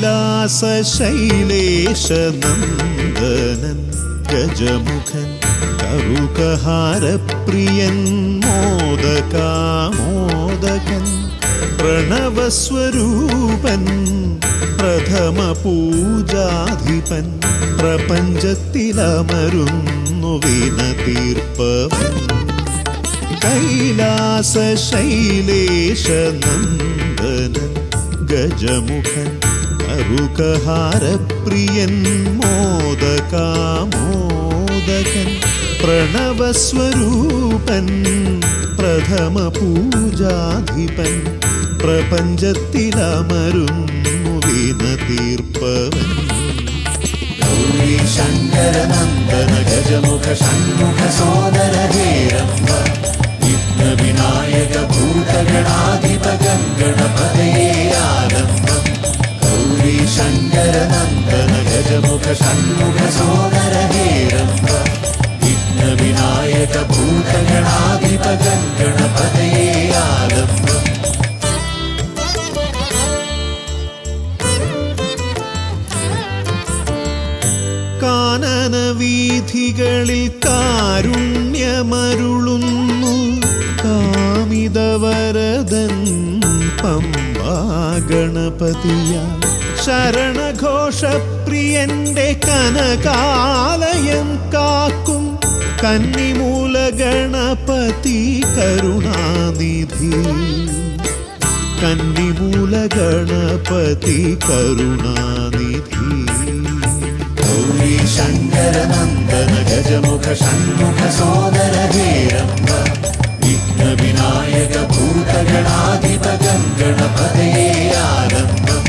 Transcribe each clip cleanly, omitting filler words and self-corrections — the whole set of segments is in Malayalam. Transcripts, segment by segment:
കൈലാസശൈലേശനന്ദനൻ ഗജമുഖൻ കറുകഹാരപ്രിയൻ മോദകാമോദകൻ പ്രണവസ്വരൂപൻ പ്രഥമ പൂജാധിപൻ പ്രപഞ്ചത്തിലമരുന്നു വിനതീർപ്പവൻ കൈലാസശൈലേശനന്ദനൻ ഗജമുഖൻ കറുകഹാരപ്രിയൻ മോദകാമോദകൻ പ്രണവസ്വരൂപൻ പ്രഥമ പൂജാധിപൻ പ്രപഞ്ചത്തിലമരുന്നു വിനതീർപ്പവൻ ഗൗരീ ശങ്കരനന്ദന ഗജമുഖ ഷൺമുഖ സോദര ഹേരംബ വിഘ്നവിനായക ഭൂതഗണാധിപ ഗണപതയേ ആരംഭം ഗൗരീ ശങ്കരനന്ദന ഗജമുഖ ഷൺമുഖ സോദര ഹേരംബ വിഘ്നവിനായക ഭൂതഗണാധിപ ഗണപതയേ ആരംഭം കാനനവീഥികളിൽ കാരുണ്യമരുളുന്നു കാമിതവരദൻ പമ്പാ ഗണപതിയ ശരണഘോഷപ്രിയന്റെ കനകാലയം കാക്കും കന്നിമൂല ഗണപതി കരുണാനിധി കന്നിമൂല ഗണപതി കരുണാനിധി ഗൗരീ ശങ്കരനന്ദന ഗജമുഖ ഷൺമുഖ സോദര ഹേരംബ വിഘ്നവിനായക ഭൂതഗണാധിപ ഗണപതയേ ആരംഭം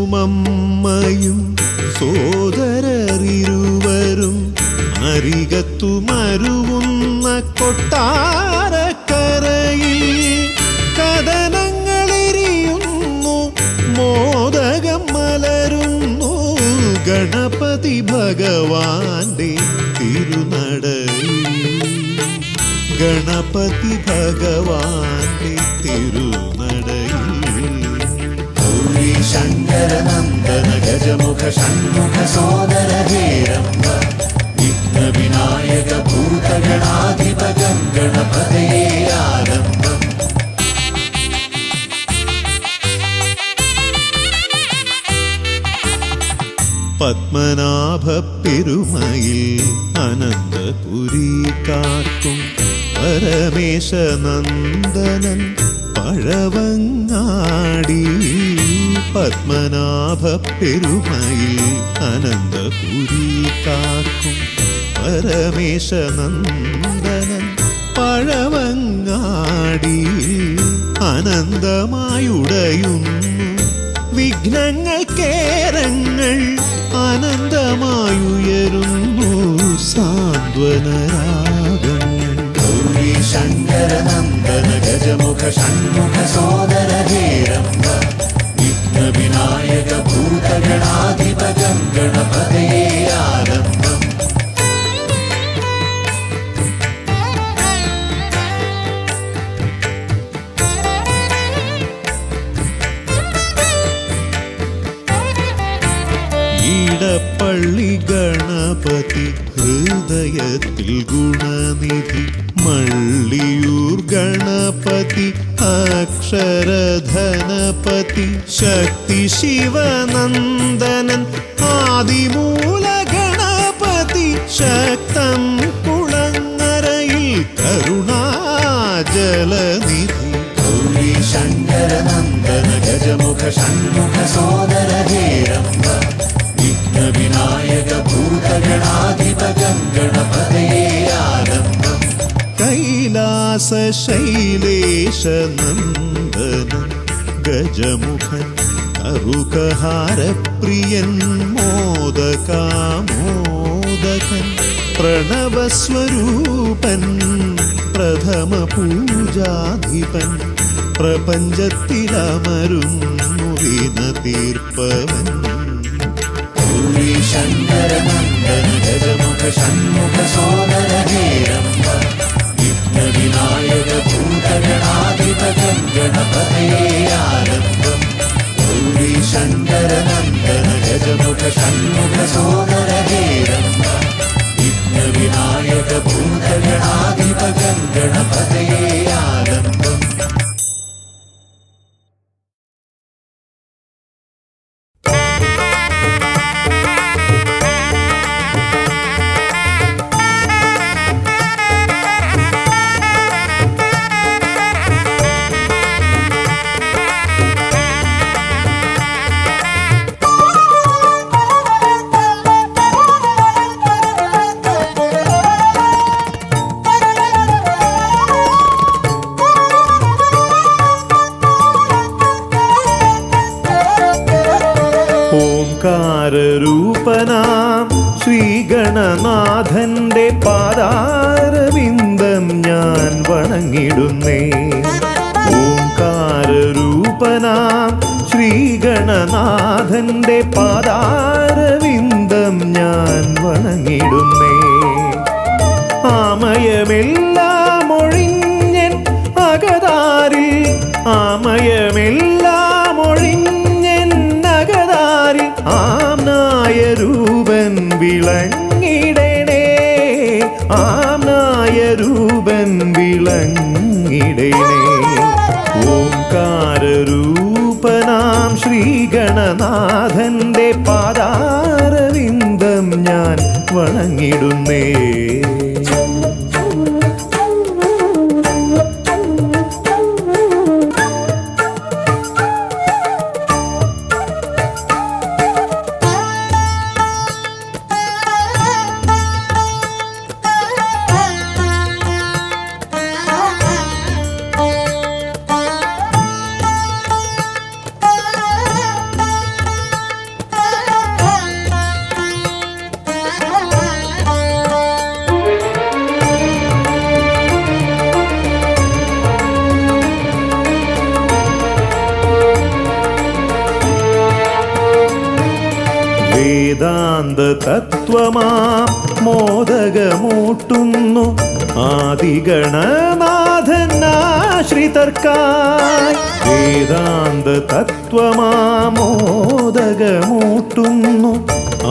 അച്ഛനുമമ്മയും സോദരരിരുവരും അരികത്തു മരുവുന്ന കൊട്ടാരക്കരയിൽ കഥനങ്ങളെരിയുന്നു മോദകം മലരുന്നു ഗണപതി ഭഗവാന്റെ തിരുനടയിൽ ഗണപതി ഭഗവാന്റെ തിരുനടയിൽ ഗൗരീ ശങ്കരനന്ദന ഗജമുഖ ഷൺമുഖ സോദര ഹേരംബ വിഘ്നവിനായക ഭൂതഗണാധിപ ഗണപതയേ ആരംഭം പത്മനാഭ പെരുമയിൽ അനന്തപുരി കാക്കും പരമേശനന്ദനൻ പഴവങ്ങാടി പത്മനാഭ പെരുമയിൽ അനന്തപുരി കാക്കും പരമേശനന്ദനൻ പഴവങ്ങാടി അനന്തമായുടയുന്നു വിഘ്നങ്ങൾ കേരങ്ങൾ അനന്തമായുയരുന്നു സാന്ത്വനരാഗങ്ങൾ ഗൗരീ ശങ്കരനന്ദന ഗജമുഖ ഷൺമുഖ സോദര ഹേരംബ വിഘ്നവിനായക ഭൂതഗണാധിപ ഗണപതയേ ആരംഭം പള്ളി ഗണപതി ഹൃദയത്തിൽ ഗുണനിധി മള്ളിയൂർ ഗണപതി അക്ഷരധനപതി ശക്തി ശിവനന്ദനൻ ആദിമൂല ഗണപതി ശക്തം കുളങ്ങരയിൽ കരുണാജലനിധി ഗൗരീ ശങ്കരനന്ദന ഗജമുഖ ഷൺമുഖ സോദര ഹേരംബ വിഘ്നവിനായക ഭൂതഗണാധിപ ഗണപതയേ ആരംഭം കൈലാസശൈലേശനന്ദനൻ ഗജമുഖൻ കറുകഹാരപ്രിയൻ മോദകാമോദകൻ പ്രണവസ്വരൂപൻ പ്രഥമ പൂജാധിപൻ പ്രപഞ്ചത്തിലമരുന്നു വിനതീർപ്പവൻ ഗൗരീ ശങ്കര നന്ദന ഗജമുഖ ഷൺമുഖ സോദര ഹേരംബ വിഘ്ന വിനായക ഭൂതഗണാധിപ ഗണപതയേ ആരംഭം ഗൗരി ശങ്കര നന്ദന ഗജമുഖ ഷൺമുഖ സോദര ഹേരംബ വിഘ്ന വിനായക ഭൂതഗണാധിപ ഗണപതയേ ആരംഭം. ഓംകാരൂപനാം ശ്രീഗണനാഥന്റെ പാദാരവിന്ദം ഞാൻ വണങ്ങിടുന്നേ. ഓംകാരൂപനാം ശ്രീഗണനാഥന്റെ പാദാരവിന്ദം ഞാൻ വണങ്ങിടുന്നേ. ആമയമെല്ലാം ഒഴിഞ്ഞൻ അകതാരിൽ ആമയമെല്ലാം ഒഴിഞ്ഞൻ അകതാരിൽ ആംനായ രൂപൻ വിളങ്ങിടണേ. ആംനായ രൂപൻ വിളങ്ങിടണേ. ഓംകാരൂപനാം ശ്രീഗണനാഥന്റെ പാദാരവിന്ദം ഞാൻ വണങ്ങിടുന്നേ. വേദാന്ത തത്വമാം മോദകമൂട്ടുന്നു ആദിഗണനാഥനാശ്രിതർക്കായി. വേദാന്ത തത്വമാം മോദകമൂട്ടുന്നു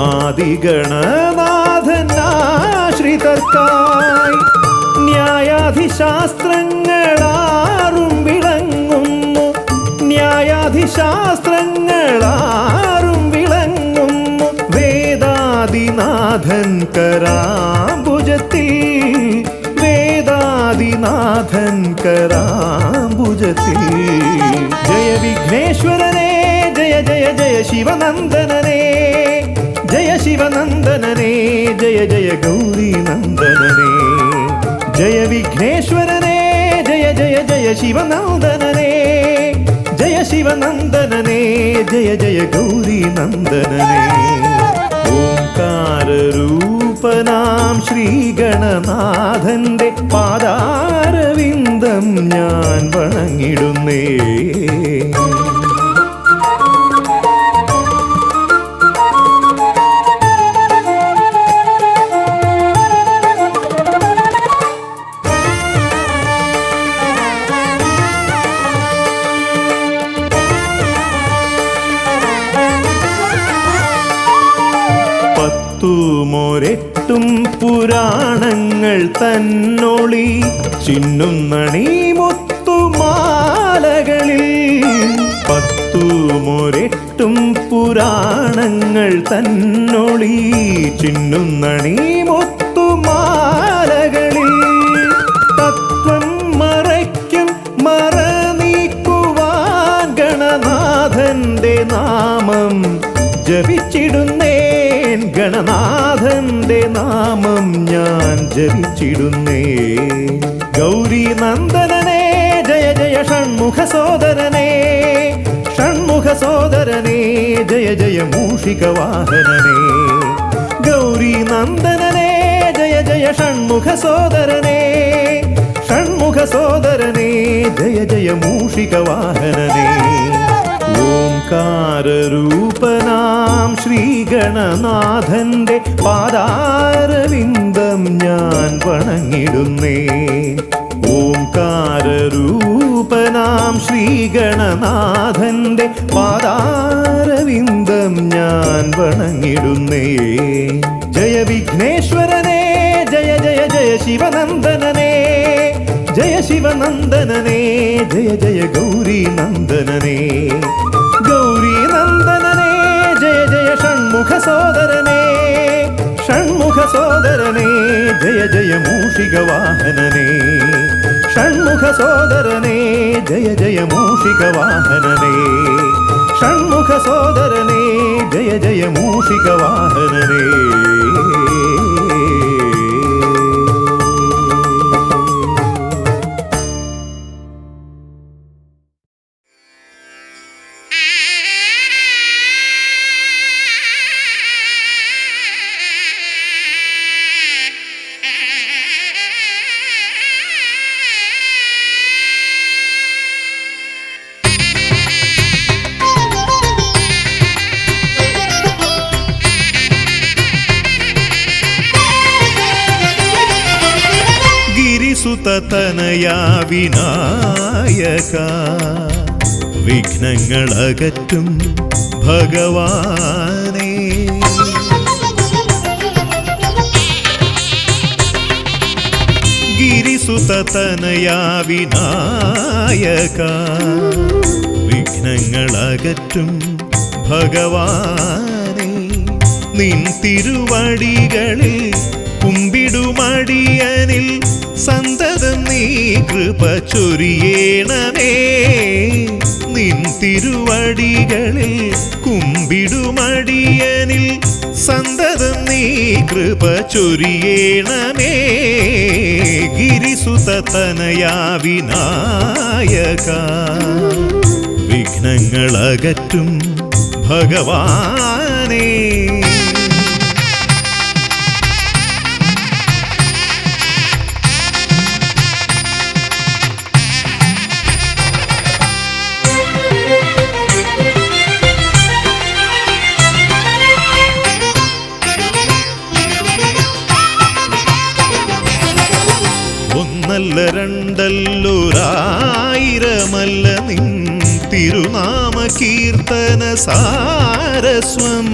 ആദിഗണനാഥനാശ്രിതർക്കായി. ന്യായാധിശാസ്ത്രങ്ങളാറും വിളങ്ങുന്നു ന്യായാധിശാസ്ത്രങ്ങളാറും വിളങ്ങുന്നു വേദാദിനാഥൻ കരാംബുജത്തിൽ. വേദാദിനാഥൻ കരാംബുജത്തിൽ. ജയ വിഘ്നേശ്വരനേ ജയ ജയ ജയ ശിവനന്ദനനേ. ജയ ശിവനന്ദനനേ ജയ ജയ ഗൗരി നന്ദനനേ. ജയ വിഘ്നേശ്വരനേ ജയ ജയ ജയ ശിവനന്ദനനേ. ജയ ശിവനന്ദനനേ ജയ ജയ ഗൗരി നന്ദനനേ. ഓംകാരൂപനാം ശ്രീഗണനാഥന്റെ പാദാരവിന്ദം ഞാൻ വണങ്ങിടുന്നേ. പത്തുമൊരെട്ടും പുരാണങ്ങൾ തന്നൊളി ചിന്നുന്നണി മുത്തുമാലകളിൽ. പത്തുമൊരെട്ടും പുരാണങ്ങൾ തന്നൊളി ചിന്നുന്നണി മുത്തുമാലകളിൽ. തത്വം മറയ്ക്കും മറ നീക്കുവാൻ ഗണനാഥന്റെ നാമം ജപിച്ചിടുന്നേൻ. ഗണനാഥന്റെ നാമം ഞാൻ ജപിച്ചിടുന്നേ. ഗൗരി നന്ദനനേ ജയ ജയ ഷൺമുഖ സോദരനേ. ഷൺമുഖ സോദരനേ ജയ ജയ മൂഷിക വാഹനനേ. ഗൗരി നന്ദനനേ ജയ ജയ ഷൺമുഖ സോദരനേ. ഷൺമുഖ സോദരനേ ജയ ജയ മൂഷിക വാഹനനേ. ഓംകാരൂപനാം ശ്രീഗണനാഥന്റെ പാദാരവിന്ദം ഞാൻ വണങ്ങിടുന്നേ. ഓംകാരരൂപനാം ശ്രീഗണനാഥന്റെ പാദാരവിന്ദം ഞാൻ വണങ്ങിടുന്നേ. ജയ വിഘ്നേശ്വരനേ, ജയ ജയ ജയ ശിവനന്ദനനേ, ജയ ശിവനന്ദനനേ, ജയ ജയ ഗൗരി നന്ദനനേ. ഗൗരി നന്ദനനേ, ജയ ജയ ഷൺമുഖ സോദരനേ, ഷൺമുഖ സോദരനേ, ജയ ജയ മൂഷിക വാഹനനേ. ഷൺമുഖ സോദരനേ, ജയ ജയ മൂഷിക വാഹനനേ. ഷൺമുഖ സോദരനേ, ജയ ജയ മൂഷിക വാഹനനേ. സുതതനയാ വിനായക വിഘ്നങ്ങളകറ്റും ഭഗവാനേ. ഗിരിസുതതനയാ വിനായക വിഘ്നങ്ങളകറ്റും ഭഗവാനേ. നിൻ തിരുവടികളിൽ കുമ്പിടുമടിയനിൽ സന്തതം നീ കൃപ ചൊരിയേണമേ. നിൻ തിരുവടികളിൽ കുമ്പിടുമടിയനിൽ സന്തതം നീ കൃപ ചൊരിയേണമേ. ഗിരിസുതതനയാ വിനായക വിഘ്നങ്ങളകറ്റും ഭഗവാനേ. ഒന്നല്ല രണ്ടല്ലൊരായിരമല്ല നിൻ തിരുനാമ കീർത്തന സാരസ്വം.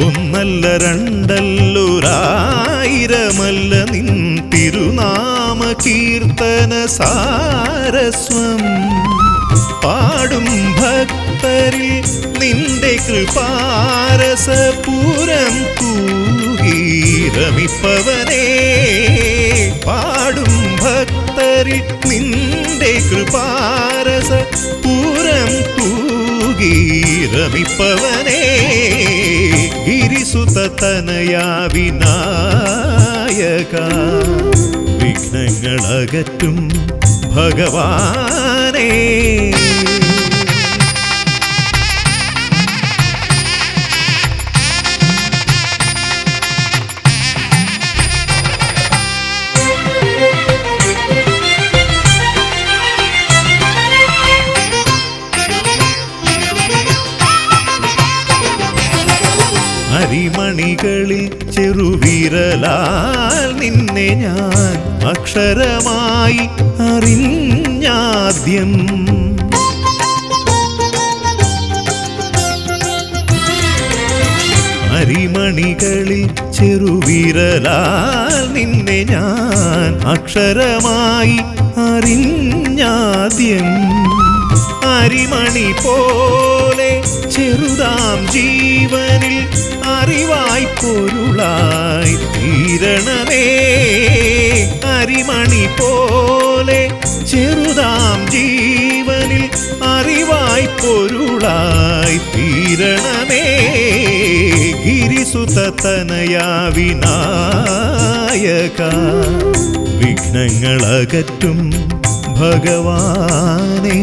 ഒന്നല്ല രണ്ടല്ലൊരായിരമല്ല നിൻ തിരുനാമ കീർത്തന സാരസ്വം. പാടും ഭക്തരിൽ നിന്റെ കൃപാരസപൂരം തൂകീരമിപ്പവനേ. പാടും ഭക്തരിൽ നിന്റെ കൃപാരസപൂരം തൂകീരമിപ്പവനേ. ഗിരിസുതതനയാ വിനായക വിഘ്നങ്ങളകറ്റും ഭഗവാനേ. അരിമണികളിൽ ചെറുവിരലാൽ നിന്നെ ഞാൻ അക്ഷരമായി അറിഞ്ഞാദ്യം. അരിമണികളിൽ ചെറുവിരലാൽ നിന്നെ ഞാൻ അക്ഷരമായി അറിഞ്ഞാദ്യം. അരിമണി പോലെ ചെറുതാം ജീവനിൽ അറിവായി പൊരുളായി തീരണമേ. അരിമണി പോലെ ചെറുതാം ജീവനിൽ അറിവായി പൊരുളായി തീരണമേ. ഗിരിസുതതനയാ വിനായക വിഘ്നങ്ങളകറ്റും ഭഗവാനേ.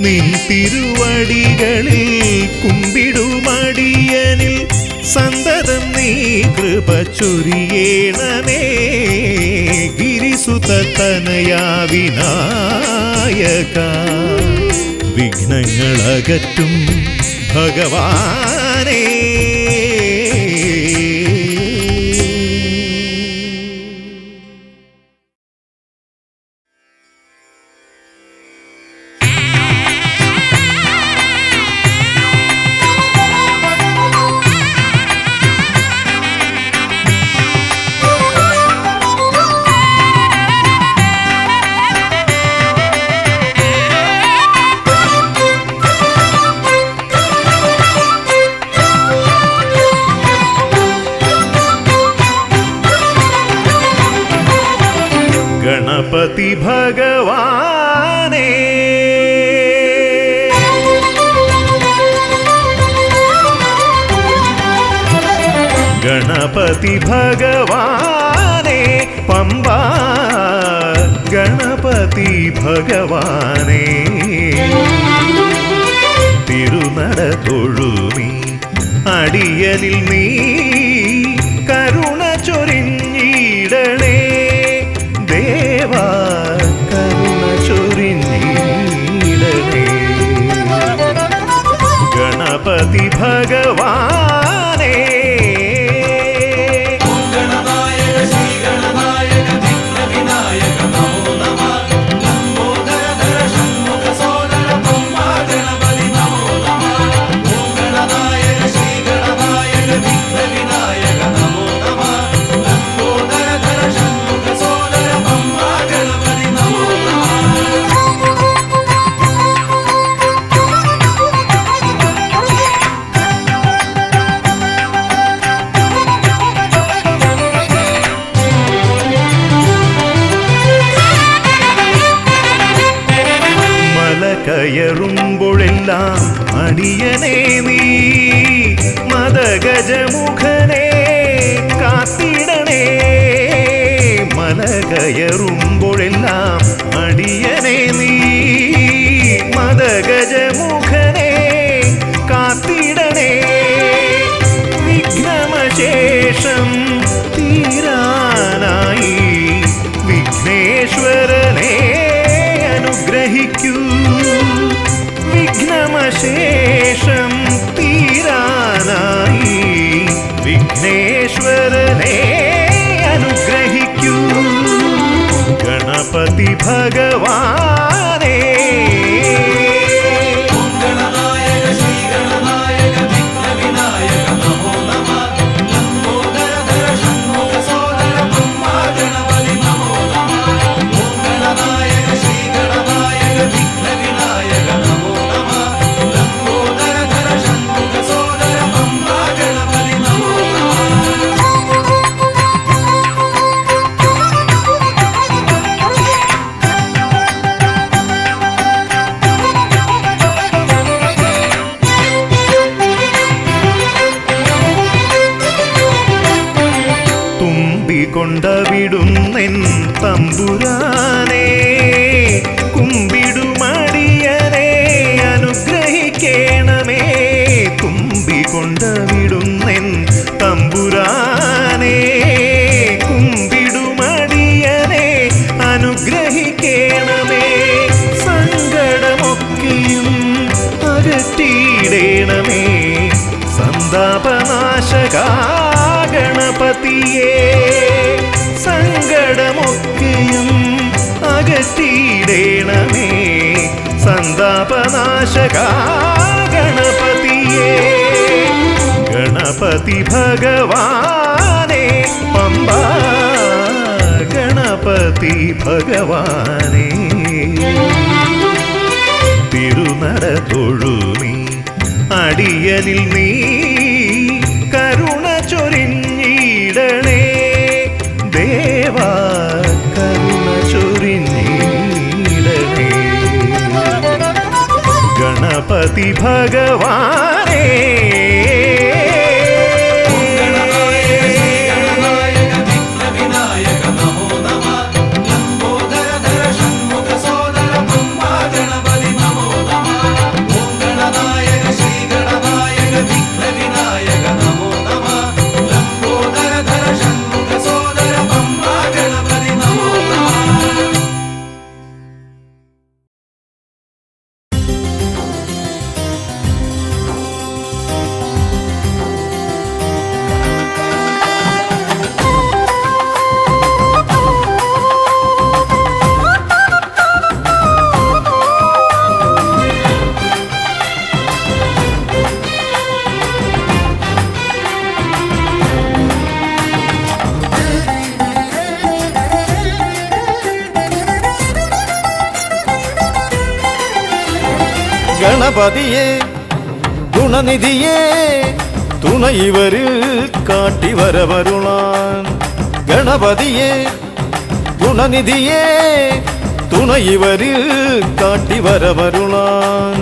നിൻ തിരുവടികളിൽ കുമ്പിടുമടിയനിൽ സന്തതം നീ കൃപ ചൊരിയേണമേ. ഗിരിസുതതനയാ വിനായക നായക വിഘ്നങ്ങളകറ്റും ഭഗവാനേ. ഗണപതി ഭഗവാനേ ഗണപതി ഭഗവാനേ പമ്പ ഗണപതി ഭഗവാനേ തിരുനട തൊഴുമീ അടിയനിൽ നീ കരുണ ചൊരിഞ്ഞിടണേ ദേവാ കരുണ ചൊരിഞ്ഞിടണേ. ഗണപതി ഭഗവാനേ കയറുമ്പോഴെല്ലാം അടിയനേ നീ മദഗജമുഖനെ കാത്തിടണേ. മല കയറുമ്പോഴെല്ലാം അടിയനേ നീ മദഗജമുഖനെ കാത്തിടണേ. വിഘ്നമശേഷം തീരാനായി വിഘ്നേശ്വരനെ അനുഗ്രഹിക്കൂ. വിഘ്നമശേഷം തീരാനായി വിഘ്നേശ്വരനെ അനുഗ്രഹിക്കൂ. ഗണപതി ഭഗവാനേ കൊണ്ടവിടുന്നെൻ തമ്പുരാനേ കുമ്പിടുമടിയനെ അനുഗ്രഹിക്കണമേ. കുമ്പികൊണ്ടവിടുന്നെൻ തമ്പുരാനേ കുമ്പിടുമടിയനെ അനുഗ്രഹിക്കണമേ. സങ്കടമൊക്കെയും അകറ്റിയിടണമേ സന്താപനാശകാ ഗണപതിയേ. സങ്കടമൊക്കെയും അകറ്റിയിടണമേ സന്താപനാശകാ ഗണപതിയേ. ഗണപതി ഭഗവാനേ പമ്പ ഗണപതി ഭഗവാനേ തിരുനട തൊഴുമീ അടിയനിൽ നീ കരുണ ചൊരിഞ്ഞിടണേ ദേവാ കരുണ ചൊരിഞ്ഞിടണേ. ഗണപതി ഭഗവാനേ ഗണപതിയെ ഗുണനിധിയെ തുണ ഇവരിൽ കാട്ടി വരവരുളാൻ ഗണപതിയെ ഗുണനിധിയെ തുണ ഇവരിൽ കാട്ടി വരവരുളാൻ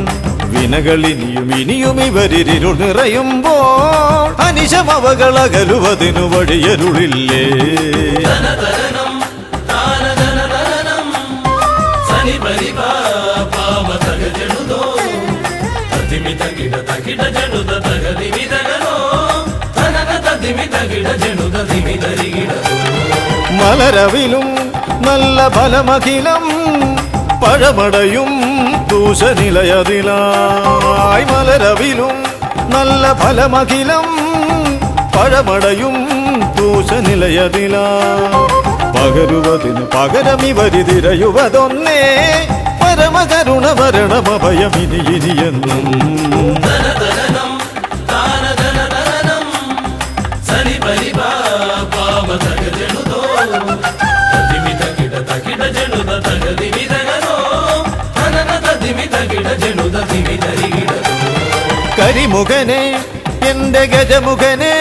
വിനകളിനിയും ഇനിയും ഇവരിരുൾ നിറയുമ്പോൾ അനിശമവകളകലുവതിനു വഴിയരുളില്ലേ മലരവിലും നല്ല ഫലമഖിലം പഴമടയും ദൂഷനിലയതിലായി മലരവിലും നല്ല ഫലമഖിലം പഴമടയും ദൂഷനിലയതിലാ പകരുവതിനു പകരമിവരി തിരയുവതൊന്നേ പരമകരുണ വരണമഭയമിനി ഇനിയെന്നും കരിമുഖനെ എന്റെ ഗജമുഖനെ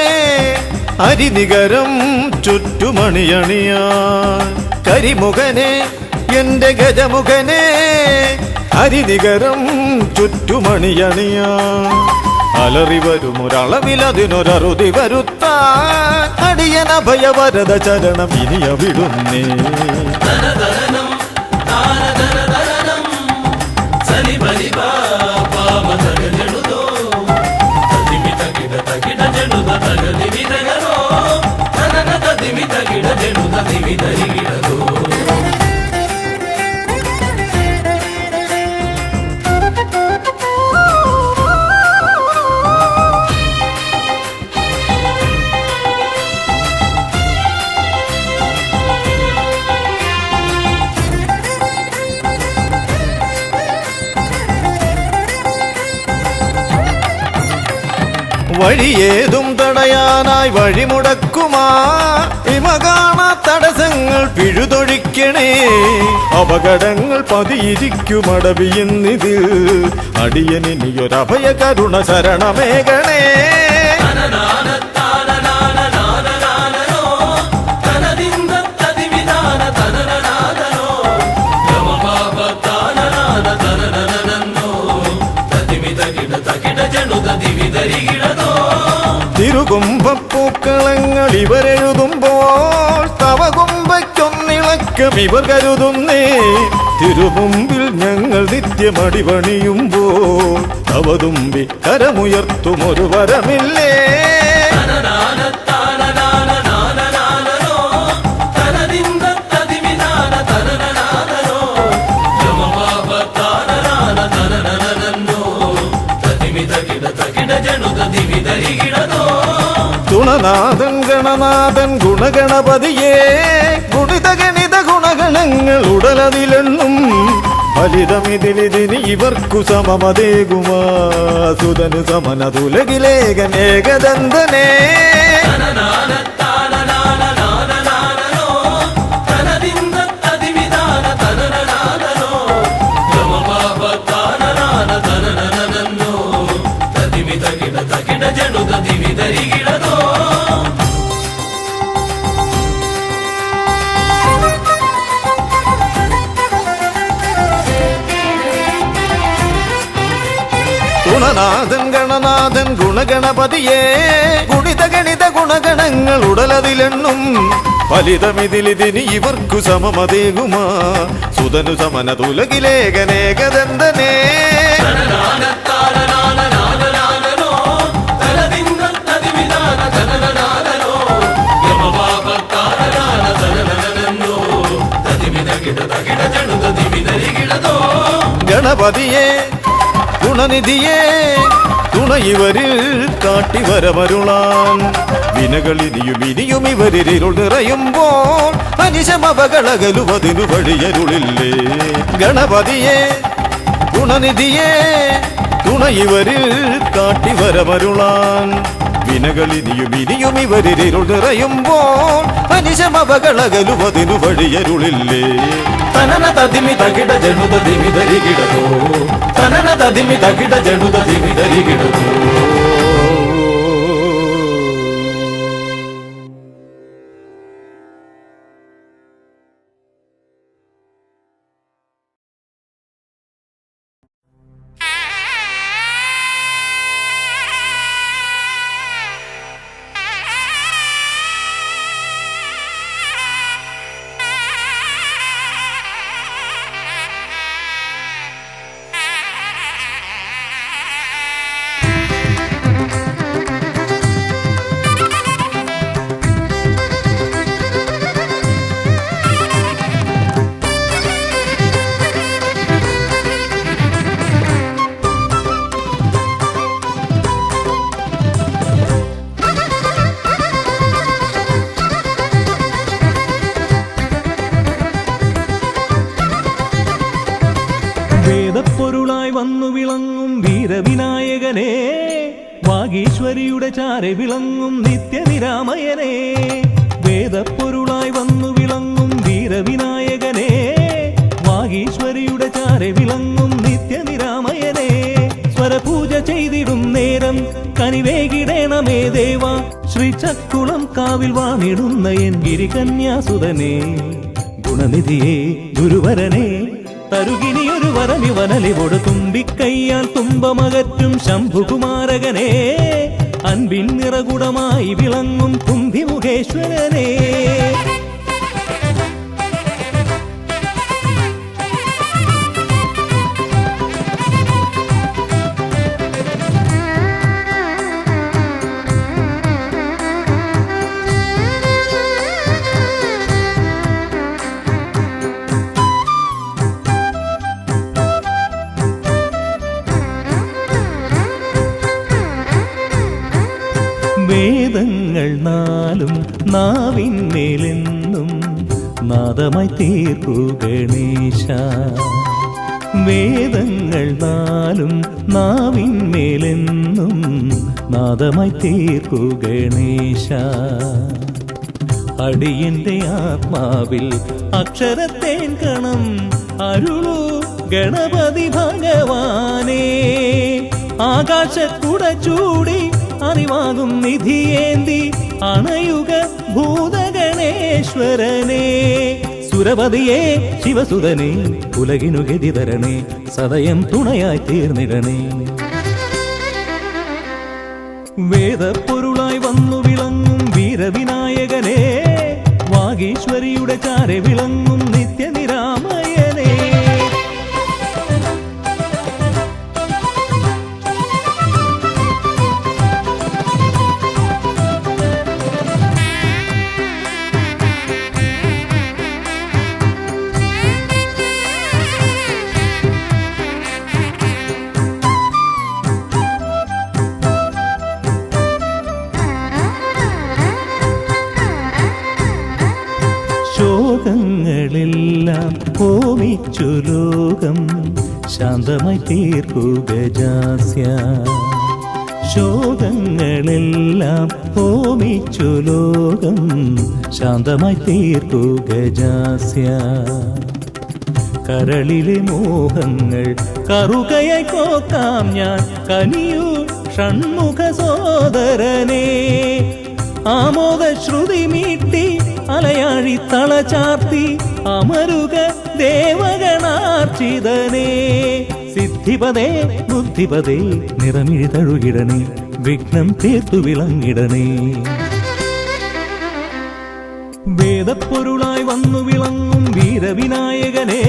അരിനികരം ചുറ്റുമണിയണിയാൻ കരിമുഖനെ എന്റെ ഗജമുഖനെ അരിനികരം ചുറ്റുമണിയണിയാൻ അലറി വരുമൊരളവിലതിനൊരറുതി വരുത്താൻ അടിയന ഭയവരത ചരണം ഇനിയ വിടുന്നേ വഴിയേതും തടയാനായി വഴിമുടക്കുമാ ഇമ കാണാ തടസ്സങ്ങൾ പിഴുതൊഴിക്കണേ അപകടങ്ങൾ പതിയിരിക്കുമടവിയെന്നിതിൽ അടിയനിയൊരഭയ കരുണ ശരണമേകണേ തിരുകുംഭപ്പൂക്കളങ്ങൾ ഇവരെഴുതുമ്പോൾ തവകുംഭയ്ക്കൊന്നിളക്കം ഇവർ കരുതുന്നേ തിരുമുമ്പിൽ ഞങ്ങൾ നിത്യമടിപണിയുമ്പോൾ തവതുമ്പി കരമുയർത്തുമൊരു വരമില്ലേ ഗുണനാഥൻ ഗണനാഥൻ ഗുണഗണപതിയേ ഗുണിത ഗണിത ഗുണഗണങ്ങൾ ഉടലതിലെണ്ണും ഫലിതമിതിലിതിന് ഇവർക്കു സമമതേകുമാ സുതനു സമനതുലകിലേകനേകദന്തനേ ഗുണനാഥൻ ഗണനാഥൻ ഗുണഗണപതിയേ ഗുണിത ഗണിത ഗുണഗണങ്ങൾ ഉടലതിലെണ്ണും ഫലിതമിതിലിതിന് ഇവർക്കു സമമതേകുമാ സുതനു സമനതുലകിലേകനേകദന്തനേ ഗണപതിയെ ഗുണനിധിയെ തുണ ഇവരിൽ കാട്ടി വരവരുളാൻ വിനകളിനിയും ഇനിയും ഇവരിരുൾ നിറയുമ്പോൾ അനിശമവകളകലുവതിനു വഴിയരുളില്ലേ ഗണപതിയെ ഗുണനിധിയെ തുണ ഇവരിൽ കാട്ടി വരവരുളാൻ വിനകളിനിയും ഇനിയും ഇവരിരുൾ നിറയുമ്പോൾ അനിശമവകളകലുവതിനു വഴിയരുളില്ലേ തനന തതിമി തകിട ജനുത ദിമി ധരികിടതോ തനന തതിമി തകിട ജനുത ദിമി ധരികിടതോ. വേദപ്പൊരുളായി വന്നു വിളങ്ങും വീരവിനായകനെ, വാഗീശ്വരിയുടെ ചാരെ വിളങ്ങും നിത്യനിരാമയനെ. വേദപ്പൊരുളായി വന്നു വിളങ്ങും വീരവിനായകനെ, വാഗീശ്വരിയുടെ ചാരെ വിളങ്ങും നിത്യനിരാമയനെ. സ്വരപൂജ ചെയ്തിടും നേരം കനിവേകിടേണമേ ദേവ, ശ്രീചക്കുളം കാവിൽ വാണിടുന്ന എൻ ഗിരികന്യാസുതനെ. ഗുണനിധിയെ ഗുരുവരനെ, തരുകിനിയൊരു വരമിവനലിവോട് തുമ്പിക്കയ്യാൽ തുമ്പമകറ്റും ശംഭുകുമാരകനെ. അൻപിൻ നിറകുടമായി വിളങ്ങും കുംഭിമുഖേശ്വരനെ. വേദങ്ങൾ നാലും നാവിന്മേലെന്നും നാദമായി തീർക്കൂ ഗണേശ. വേദങ്ങൾ നാലും നാവിന്മേലെന്നും നാദമായി തീർക്കൂ ഗണേശ. അടിയന്റെ ആത്മാവിൽ അക്ഷരത്തേൻ കണം അരുളൂ ഗണപതി ഭഗവാനേ. ആകാശക്കുട ചൂടി അറിവാകും നിധിയേന്തി അണയുക ഭൂതഗണേശ്വരനെ. സുരപതിയെ ശിവസുതനെ, ഉലകിനു ഗതിതരണേ, സദയം തുണയായി തീർന്നിടണേ. വേദപ്പൊരുളായി വന്നു വിളങ്ങും വീരവിനായകനെ, വാഗീശ്വരിയുടെ ചാരെ വിളങ്ങും നിത്യനിരാമയനെ. ശോകങ്ങളെല്ലാം ഹോമിച്ചു ലോകം ശാന്തമായി തീർക്കൂ ഗജാസ്യ. ശോകങ്ങളെല്ലാം ഹോമിച്ചു ലോകം ശാന്തമായി തീർക്കൂ ഗജാസ്യ. കരളിലെ മോഹങ്ങൾ കറുകയായി കോക്കാം ഞാൻ, കനിയൂ ഷൺമുഖ സോദരനെ. ആമോദ ശ്രുതി മീട്ടി അലയാഴി തളചാർത്തി അമരുക ദേവഗണാർച്ചിതനേ. സിദ്ധിപദേ ബുദ്ധിപദേ നിറമിഴി തഴുകിടണേ, വിഘ്നം തീർത്തു വിളങ്ങിടണേ. വേദപ്പൊരുളായി വന്നു വിളങ്ങും വീരവിനായകനെ,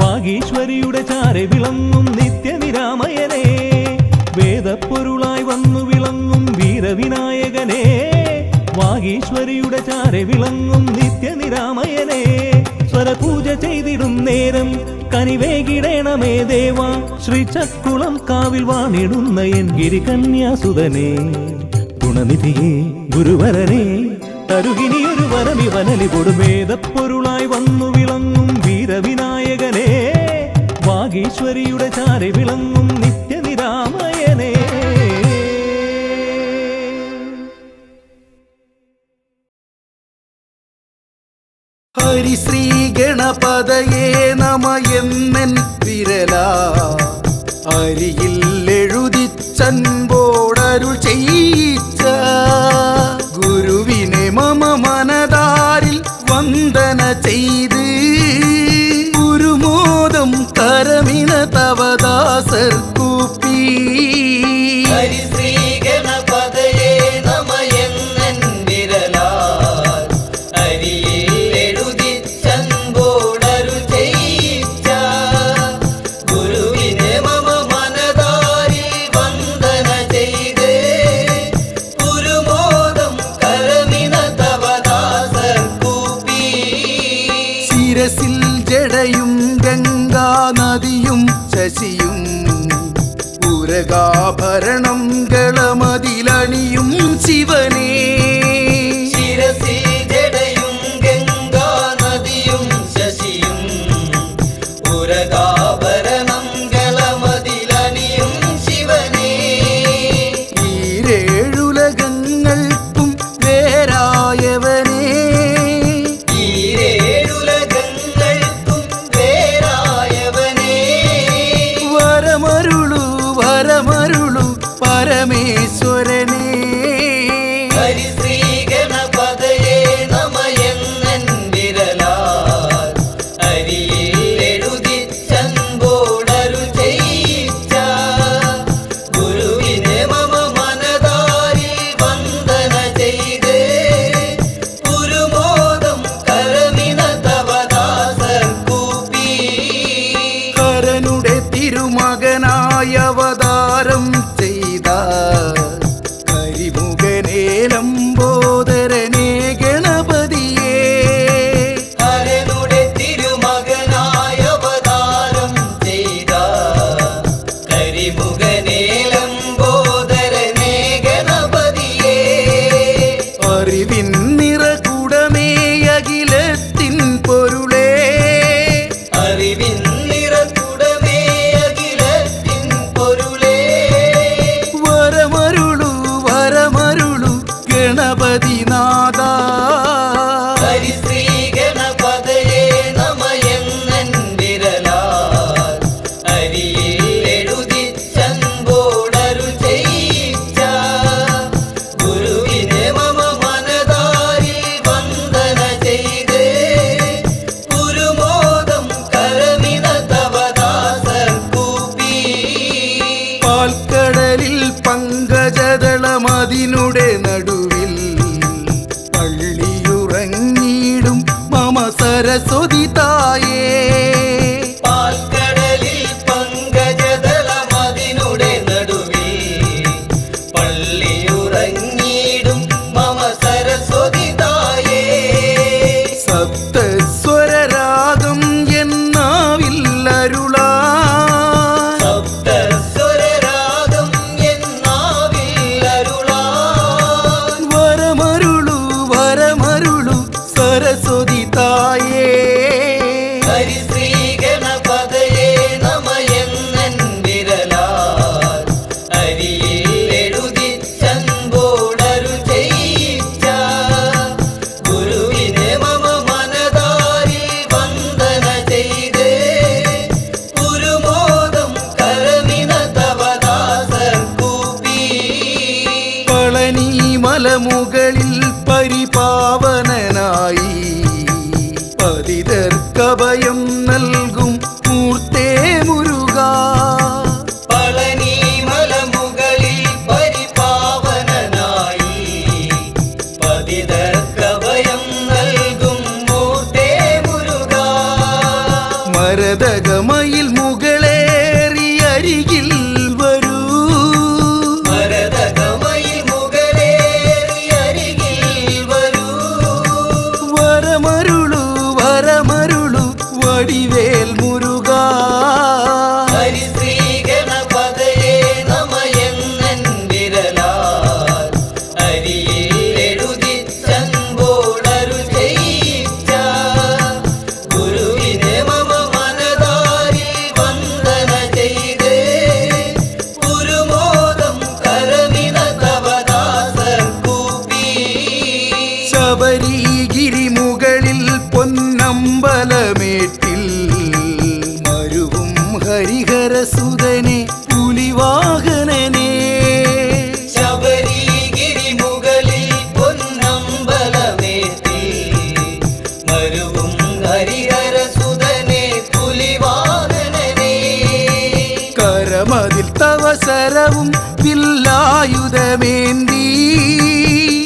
വാഗീശ്വരിയുടെ ചാരെ വിളങ്ങും നിത്യനിരാമയനെ. വേദപ്പൊരുളായി വന്നു വിളങ്ങും വീരവിനായകനെ, വാഗീശ്വരിയുടെ ചാരെ വിളങ്ങും നിത്യനിരാമയനെ. സ്വരപൂജ ചെയ്തിടും നേരം കനിവേകിടേണമേ ദേവ, ശ്രീചക്കുളം കാവിൽ വാണിടുന്ന എൻ ഗിരികന്യാസുതനെ. ഗുണനിധിയെ ഗുരുവരനെ, തരുകിനിയൊരു വരമിവനലിവോട് വേദപ്പൊരുളായി വന്നു വിളങ്ങും വീരവിനായകനെ, വാഗീശ്വരിയുടെ ചാരെ വിളങ്ങും നിത്യനിരാമയനെ. ഹരിശ്രീ ഗണപതയേ നമ എന്നൻ വിരല അരിയിൽ എഴുതിച്ചൻപോടരുൾ ചെയ്യിച്ച ഗുരുവിനെ മമ മനതാരിൽ വന്ദന ചെയ്ത് ഗുരുമോദം കരമിന തവദാസർ കൂപ്പി ഹരിശ്രീ ഗണപതയേ നമ എന്നൻ വിരലാൽ അരിയിൽ എഴുതിച്ചൻപോടരുൾ ചെയ്യിച്ച ഗുരുവിനെ മമ മനതാരിൽ വന്ദന ചെയ്ത് ഗുരുമോദം കരമിന തവദാസർ കൂപ്പി ശിരസിൽ ജടയും ഗംഗാ നദിയും ശശിയും ഉരകാഭരണം ഗളമതിലണിയും ശിവനേ ശിരസിൽ ജടയും ഗംഗാ നദിയും ശശിയും ഉരകാഭരണം ഗളമതിലണിയും ശിവനേ ഈരേഴുലകങ്ങൾക്കും വേരായവനേ ഈരേഴുലകങ്ങൾക്കും പേരായവനേ വരമരുളു വരമരുളു പരമേശ്വരനേ ഹരിശ്രീ ഗണപതയേ നമ എന്നൻ വിരലാൽ അരിയിൽ എഴുതിച്ചൻപോടരുൾ ചെയ്യിച്ച ഗുരുവിനെ മമ മനതാരിൽ വന്ദന ചെയ്ത് ഗുരുമോദം കരമിന തവദാസർ കൂപ്പി കരനുടെ തിരുമകനായ അവതാരം ചെയ്ത കരിമുഖനേലംബോദരനേ ഗണപതിയേ ഹരനുടെ തിരുമകനായ അവതാരം ചെയ്ത കരിമുഖനേലംബോദരനേ ഗണപതിയേ അറിവിൻ നിറകുടമേ അഖിലത്തിൻ പൊരുളേ അറിവിൻ നിറകുടമേ അഖിലത്തിൻ പൊരുളേ വരമരുളു വരമരുളു ഗണപതിനാഥ ഹരിശ്രീ ഗണപതയേ നമ എന്നൻ വിരലാൽ അരിയിൽ എഴുതിച്ചൻപോടരുൾ ചെയ്യിച്ച ഗുരുവിനെ മമ മനതാരിൽ വന്ദന ചെയ്ത് ഗുരുമോദം കരമിന തവദാസർ കൂപ്പി പാൽക്കടലിൽ പങ്കജദളമതിനുടെ നടുവിൽ പള്ളിയുറങ്ങിയിടും മമ സരസ്വതി തായേ പാൽക്കടലിൽ പങ്കജദളമതിനുടെ നടുവിൽ പള്ളിയുറങ്ങിയിടും മമ സരസ്വതി തായേ സപ്തസ്വരരാഗം എന്നാവിൽ അരുളാ സപ്തസ്വരരാഗം എന്നാവിൽ അരുളാൻ ഹരിഹരസുതനെ പുലിവാഹനനെ ശബരിഗിരി മുകളിൽ പൊന്നമ്പലമേറ്റി മരുവും ഹരിഹരസുതനെ പുലിവാഹനനെ കരമതിൽ തവസരവും വില്ലായുധമേന്തി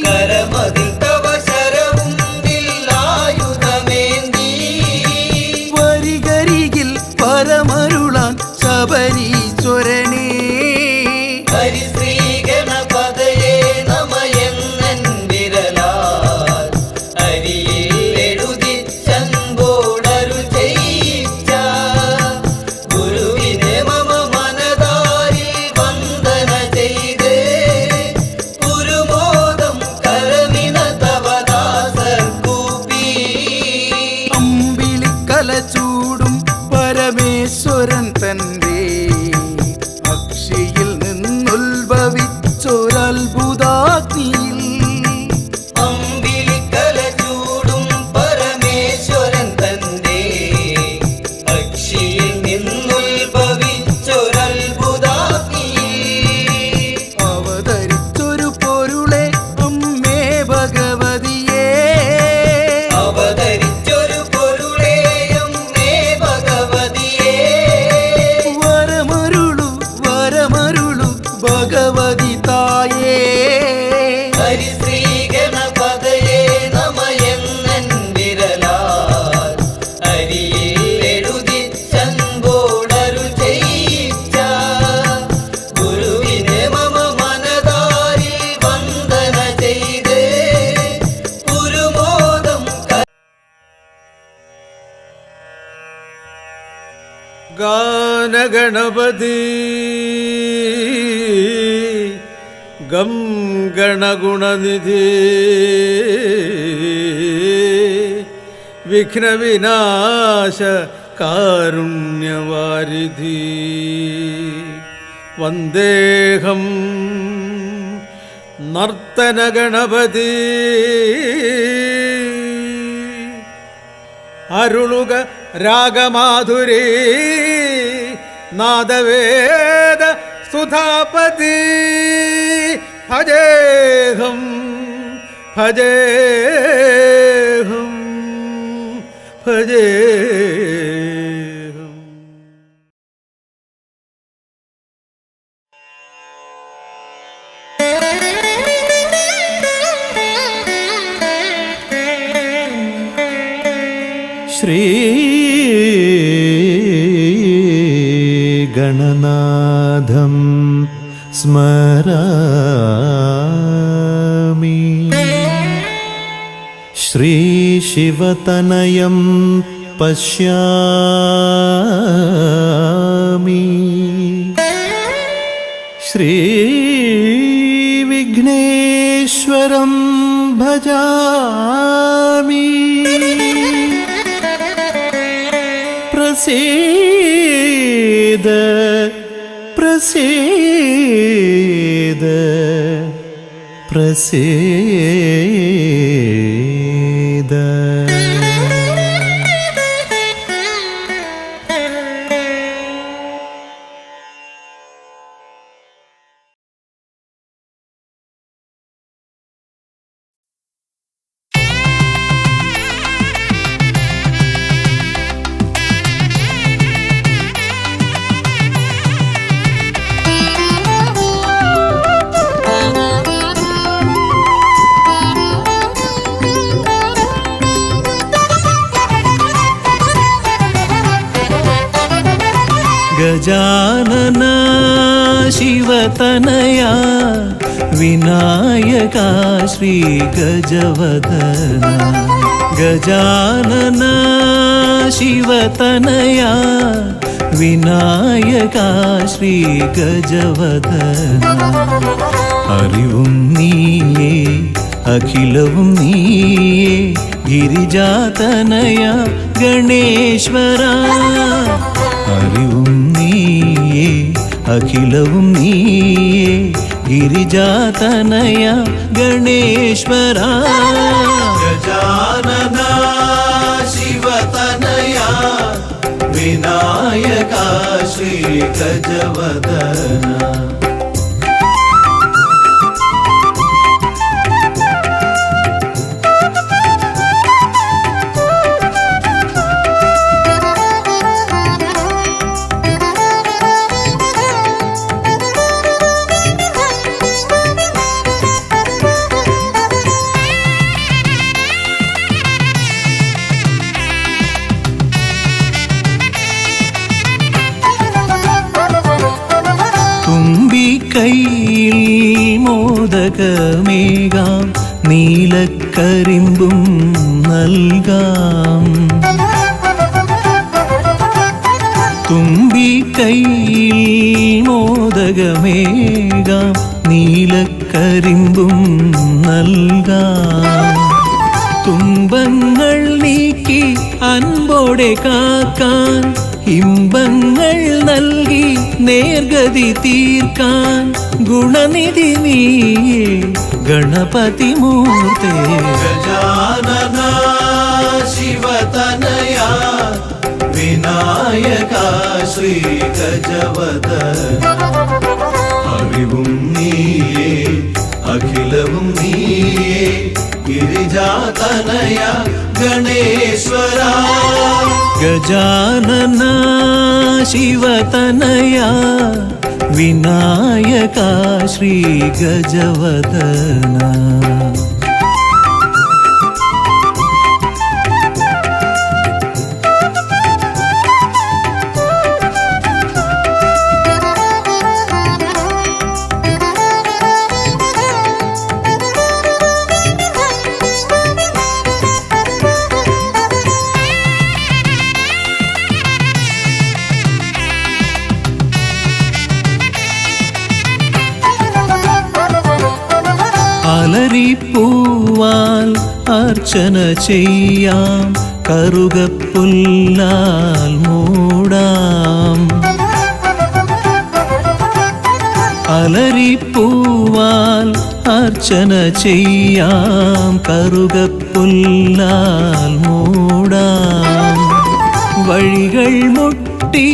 കരമതിൽ തവ ശരവും വില്ലായുധമേന്തി വരികരികിൽ പരമരുളാൻ ശബരീശ്വരനെ ഹരിശ്രീ ഗണപതയേ നമയെന്നൻ വിരലാൽ അരിയിൽ എഴുതിച്ചൻപോടരു ചെയ്യിച്ച ഗുരുവിനെ മമ മനതാരിൽ വന്ദന ചെയ്ത് ഗുരുമോദം കരമിന തവദാസർ കൂപ്പി അമ്പിളിക്കല ചൂടും പരമേശ്വരൻ തന്റെ അക്ഷിയിൽ നിന്നുത്ഭവിച്ചൊരത്ഭുതാഗ്നിയിൽ അമ്പിളിക്കല ചൂടും പരമേശ്വരൻ തന്റെ അക്ഷിയിൽ നിന്നുത്ഭവിച്ചൊരത്ഭുതാഗ്നി അവതരിച്ചൊരു പൊരുളെ അമ്മേ ഭഗവതിയേ അവതരിച്ചൊരു പൊരുളേയം മേ ഭഗവതിയേ വരമരുളു വരമരുളു ഭഗവതി തായേ ഹരിശ്രീ ഗണപതയേ നമയെന്നൻ വിരലാൽ അരിയിൽ എഴുതിച്ചൻപോടരു ചെയ്യിച്ച ഗുരുവിനെ മമ മനതാരിൽ വന്ദന ചെയ്ത് ഗുരുമോദം ഗാനഗണപതി ഗം ഗണഗുണനിധി വിഘ്നവിനാശ കാരുണ്യവാരിധി വന്ദേഹം നർത്തനഗണപതി അരുളുക രാഗമാധുരി നാദവേദ സുധാപതി ഭജേഹം ഭജേഹം ഭജേഹം. ശ്രീ ഗണനാഥം സ്മരാമി ശ്രീ ശിവതനയം പശ്യാമി ശ്രീ വിഘ്നേശ്വരം ഭജാമി പ്രസീദ പ്രസീദ പ്രസീദ. ഗജാനന ശിവതനയാ വിനായക ശ്രീ ഗജവദന ഗജാനന ശിവതനയാ വിനായക ശ്രീ ഗജവദന അറിവും നീയേ അഖിലവും നീയേ ഗിരിജാതനയ ഗണേശ്വര അറിവും നീയേ അഖിലവും നീയേ ഗിരിജാതനയ ഗണേശ്വര ഗജാനന ശിവതനയ വിനായക ശ്രീ ഗജവദന. തുമ്പിക്കൈയിൽ മോദകമേകാം നീലക്കരിമ്പും നൽകാം. തുമ്പിക്കൈയിൽ മോദകമേകാം നീലക്കരിമ്പും നൽകാം. തുമ്പങ്ങൾ നീക്കി അൻപോടെ കാക്കാൻ ഇമ്പങ്ങൾ നൽകി നേർഗതി തീർക്കാൻ ഗുണനിധി നീയേ ഗണപതി മൂർത്തേ. ഗജാനന ശിവതനയ വിനായക ശ്രീ ഗജവദന. അറിവും നീയേ അഖിലവും നീയേ ഗിരിജാതനയ ഗണേശ്വര. ഗജാനന ശിവതനയ വിനായക ശ്രീ ഗജവദന. അലരിപ്പൂവാൽ അർച്ചന ചെയ്യാം കറുകപ്പുല്ലാൽ മൂടാം. അലരിപ്പൂവാൽ അർച്ചന ചെയ്യാം കറുകപ്പുല്ലാൽ മൂടാം. വഴികൾ മുട്ടി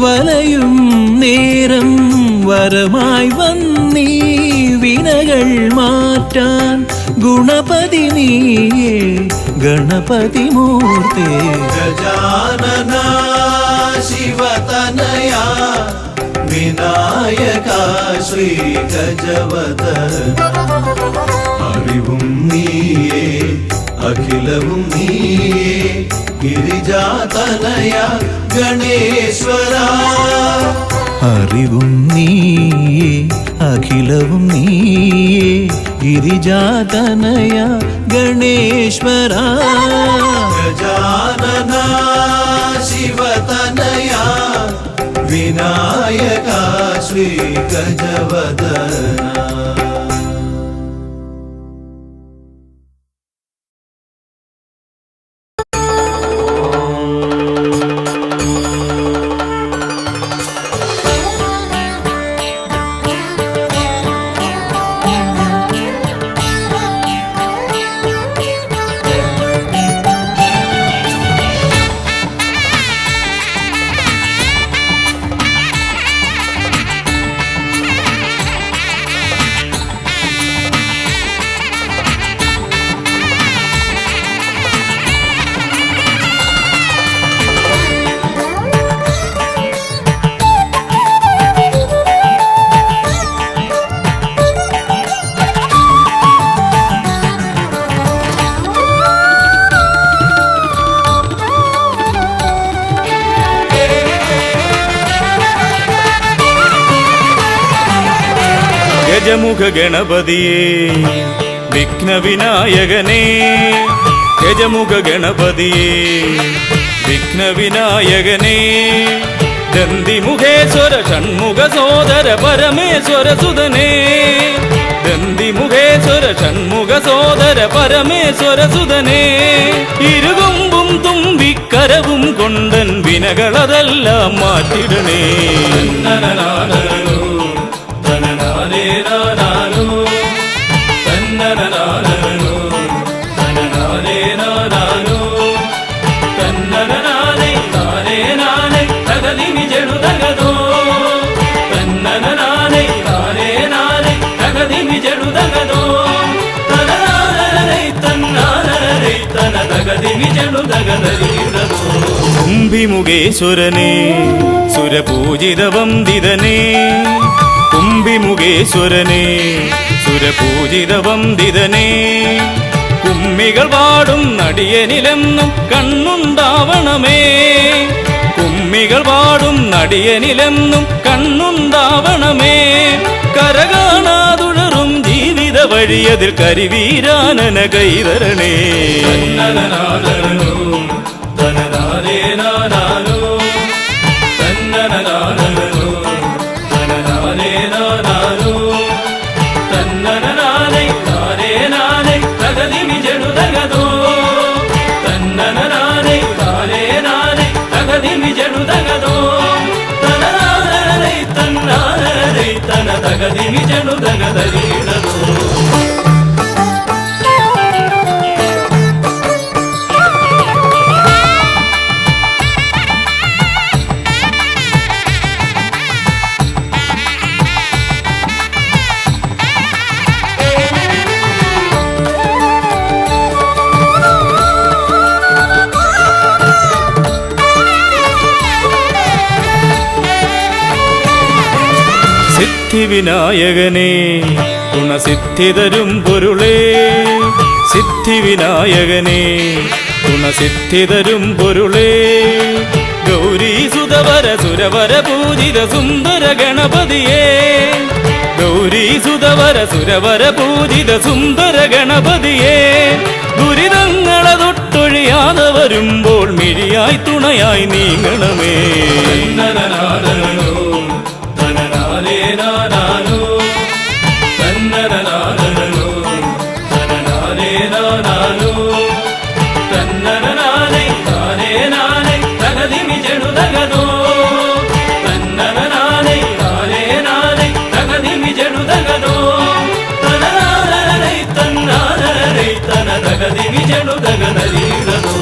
വലയും നേരം വരമായി വന്നീ വിനകൾ മാറ്റാൻ ഗുണപതി നീയേ ഗണപതി മൂർത്തേ. ഗജാനന ശിവതനയ വിനായക ശ്രീ ഗജവദന. അറിവും നീയേ അഖിലവും നീയേ ഗിരിജാതനയ ഗണേശ്വര. അറിവും നീയേ അഖിലവും നീയേ ഗിരിജാതനയ ഗണേശ്വര. ഗജാനന ശിവതനയ വിനായക ശ്രീ ഗജവദന. ഗജമുഖ ഗണപതിയേ വിഘ്നവിനായകനേ. ഗജമുഖ ഗണപതിയേ വിഘ്നവിനായകനേ. ദന്തിമുഖേശ്വര ഷൺമുഖ സോദര പരമേശ്വര സുതനേ. ദന്തിമുഖേശ്വര ഷൺമുഖ സോദര പരമേശ്വര സുതനേ. ഇരുകൊമ്പും തുമ്പിക്കരവും കൊണ്ടൻ വിനകളതെല്ലാം മാറ്റിടണേ. തന്നനാനേ ജനുതഗതരീടതോ കുംഭിമുഖേശ്വരനെ സുരപൂജിത വന്ദിതനെ കുംഭിമുഖേശ്വരനെ സുരപൂജിത വന്ദിതനെ കുമ്മികൾ പാടും നടിയനിലെന്നും കണ്ണുണ്ടാവണമേ കുമ്മികൾ പാടും നടിയനിലെന്നും കണ്ണുണ്ടാവണമേ കരകാണാതുഴറും ജീവിത വഴിയതിൽ കരിവീരാനന കൈതരണേ തന്നനനാദരനോ തനനാരേനാനാനോ തന്നനനാദരനോ തനനാരേനാനാനോ തന്നനനാനൈ താരേനാനൈ തകതിമി ജനുതഗതോ തന്നനനാനൈ താരേനാനൈ തകതിമി ജനുതഗതോ തനനാനൈ തന്നാനൈ തന തകതിമി ജനുതഗതരീടതോ സിദ്ധിവിനായകനെ ഗുണസിദ്ധിതരും പൊരുളേ സിദ്ധിവിനായകനെ ഗുണസിദ്ധിതരും പൊരുളേ ഗൗരീസുതവര സുരവര പൂജിത സുന്ദര ഗണപതിയേ ഗൗരീസുതവര സുരവര പൂജിത സുന്ദര ഗണപതിയേ ദുരിതങ്ങളെ തൊട്ടൊഴിയാതെ വരുമ്പോൾ മിഴിയായി തുണയായി നീങ്ങണമേ തന്നനനാദരനോ തനനാരേനാനാനോ തന്നനനാദരനോ തനനാരേനാനാനോ തന്നനനാനൈ താരേനാനൈ തകതിമി ജനുതഗതോ തന്നനനാനൈ താരേനാനൈ തകതിമി ജനുതഗതോ തനനാനൈ തന്നാനൈ തന തകതിമി ജനുതഗതരീടതോ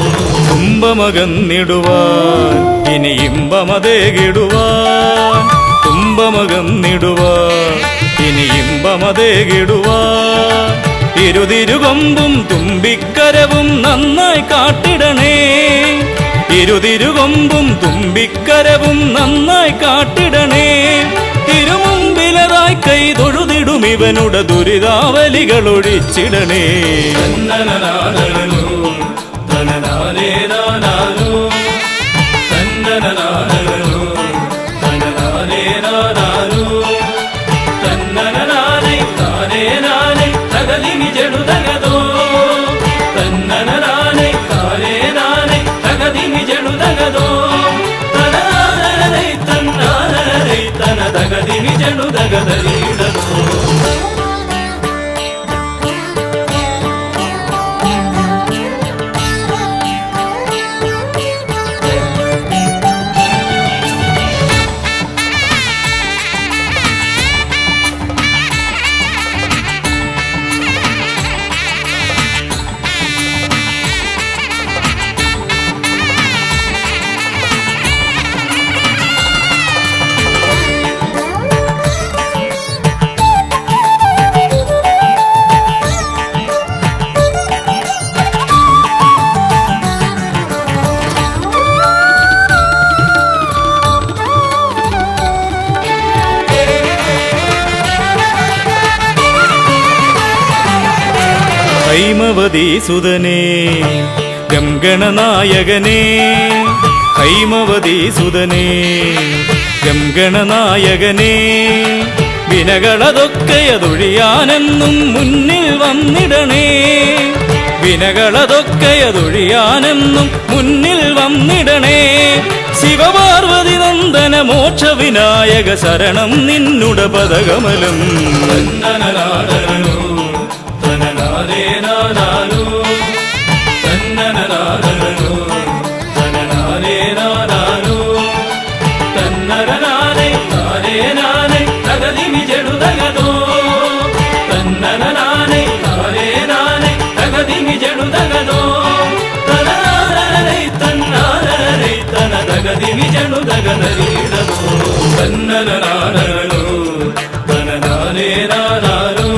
തുമ്പമകന്നിടുവാൻ ഇനി ഇമ്പമതേകിടുവാൻ തുമ്പമകന്നിടുവാൻ ഇനി ഇമ്പമതേകിടുവാൻ ഇരുതിരുകൊമ്പും തുമ്പിക്കരവും നന്നായി കാട്ടിടണേ ഇരുതിരുകൊമ്പും തുമ്പിക്കരവും നന്നായി കാട്ടിടണേ തിരുമുമ്പിലതായി കൈ തൊഴുതിടും ഇവനുടെ ദുരിതാവലികൾ ഒഴിച്ചിടണേ തന്നനനാദരനോ തനനാരേനാനാനോ തന്നനനാദരനോ തനനാരേനാനാനോ തന്നനനാനൈ താരേനാനൈ തകതിമി ജനുതഗതോ തന്നനനാനൈ താരേനാനൈ തകതിമി ജനുതഗതോ തനനാനൈ തന്നാനൈ തന തകതിമി ജനുതഗതരീടതോ ഹൈമവതീസുതനേ ഗംഗണനായകനേ ഹൈമവതീസുതനേ ഗംഗണനായകനേ വിനകളതൊക്കെയതൊഴിയാനെന്നും മുന്നിൽ വന്നിടണേ വിനകളതൊക്കെയതൊഴിയാനെന്നും മുന്നിൽ വന്നിടണേ ശിവപാർവതി നന്ദന മോക്ഷ വിനായക ശരണം നിന്നുട പദകമലം തന്നനനാദരനോ തനനാരേനാനാനോ തന്നനനാദരനോ തനനാരേനാനാനോ തന്നനനാനൈ താരേനാനൈ തകതിമി ജനുതഗതോ തന്നനനാനൈ താരേനാനൈ തകതിമി ജനുതഗതോ തനനാനൈ തന്നാനൈ തന തകതിമി ജനുതഗതരീടതോ തന്നനനാദരനോ തനനാരേനാനാനോ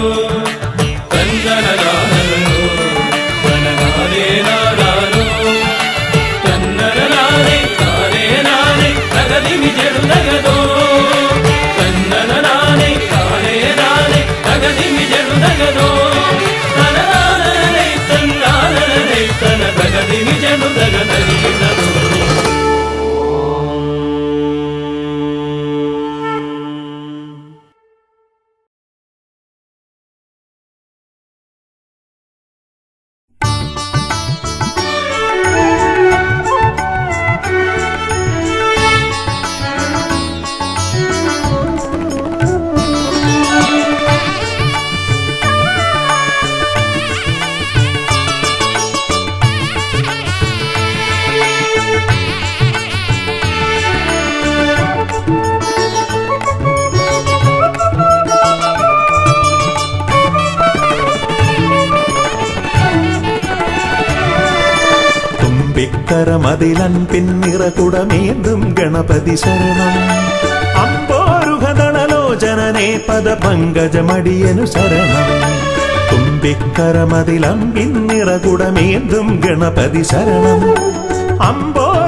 തുമ്പിക്കരമതിലൻപിൻ നിറകുടമേന്തും ഗണപതി ശരണം അമ്പോരുഹദളലോചനനെ പദപങ്കജമടിയനു ശരണം തുമ്പിക്കരമതിലൻപിൻ നിറകുടമേന്തും ഗണപതി ശരണം അമ്പോരുഹദളലോചനനെ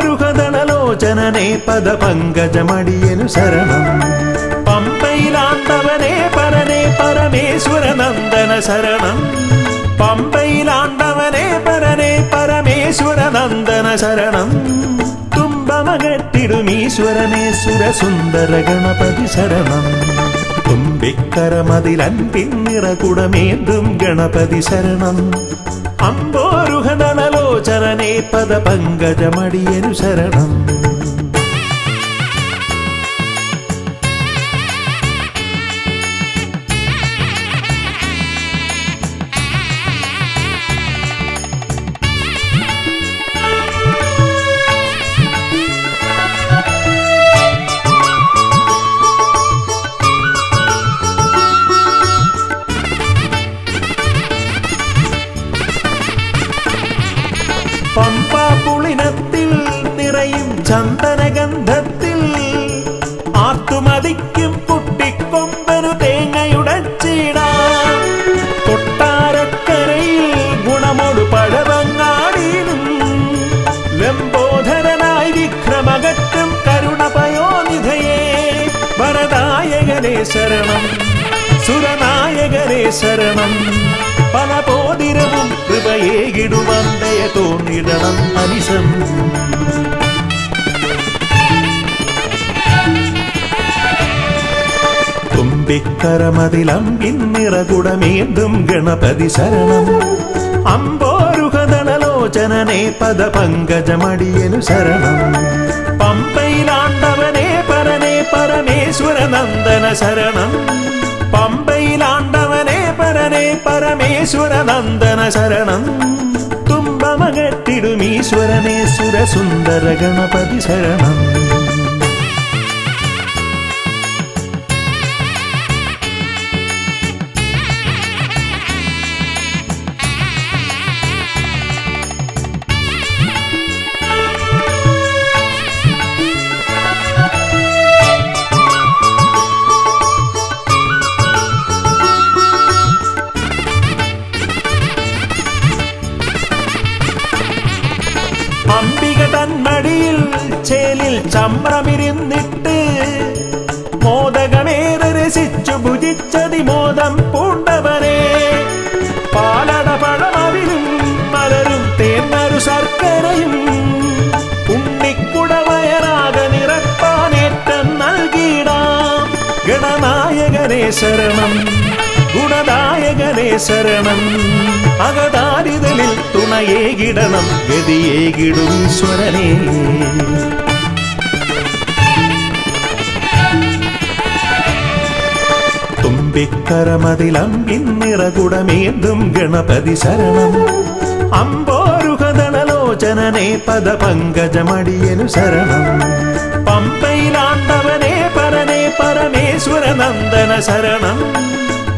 പദപങ്കജമടിയനു ശരണം പമ്പയിലാണ്ടവനെ പരനെ പരമേശ്വരനന്ദന ശരണം പമ്പയിലാണ്ടവനെ പരനെ പരമേശ്വരനന്ദന ശരണം തുമ്പമകറ്റിടുമീശ്വരനെ സുരസുന്ദര ഗണപതി ശരണം തുമ്പിക്കരമതിലൻപിൻ നിറകുടമേന്തും ഗണപതി ശരണം അമ്പോരുഹദളലോചനനെ പദപങ്കജമടിയനു ശരണം പമ്പാപുളിനത്തിൽ നിറയും ചന്ദനഗന്ധത്തിൽ ആത്തുമതിക്കും കുട്ടിക്കൊമ്പനു തേങ്ങയുടച്ചിടാം കൊട്ടാരക്കരയിൽ ഗുണമൊടു പഴവങ്ങാടിയിലും ലംബോധരനായി വിക്രമകറ്റും കരുണപയോനിധയേ വരദായകനേ ശരണം സുരനായകനേ ശരണം പല പോതിരവും കൃപയേകിടുവന്തയ തോന്നിടണം അനിശം തുമ്പിക്കരമതിലംപിൻ നിറകുടമേന്തും ഗണപതി ശരണം അമ്പോരുഹദളലോചനനെ പദപങ്കജമടിയനു ശരണം പമ്പയിലാണ്ടവനെ പരനെ പരമേശ്വരനന്ദന ശരണം പമ്പയിലാണ്ടവനെ പരനെ പരമേശ്വരനന്ദന ശരണം തുമ്പമകറ്റിടുമീശ്വരനെ സുരസുന്ദര ഗണപതി ശരണം അംബിക തന്മടിയിൽ ചേലിൽ ചമ്രമിരുന്നിട്ട് മോദകമേറെ രസിച്ചു ഭുജിച്ചതിമോദം പൂണ്ടവനെ പാലട പഴമവിലും മലരും തേന്നരു ശർക്കരയും ഉണ്ണിക്കുടവയറാക നിറപ്പാനേറ്റം നൽകിയിടാം ഗണനായകനേ ശരണം ഗുണദായകനേ ശരണം അകതാരിതലിൽ തുണയേകിടണം ഗതിയേകിടും ഈശ്വരനേ തുമ്പിക്കരമതിലംപിൻ നിറകുടമേന്തും ഗണപതി ശരണം അമ്പോരുഹദളലോചനനെ പദപങ്കജമടിയനു ശരണം പമ്പയിലാണ്ടവനെ പരനെ പരമേശ്വരനന്ദന ശരണം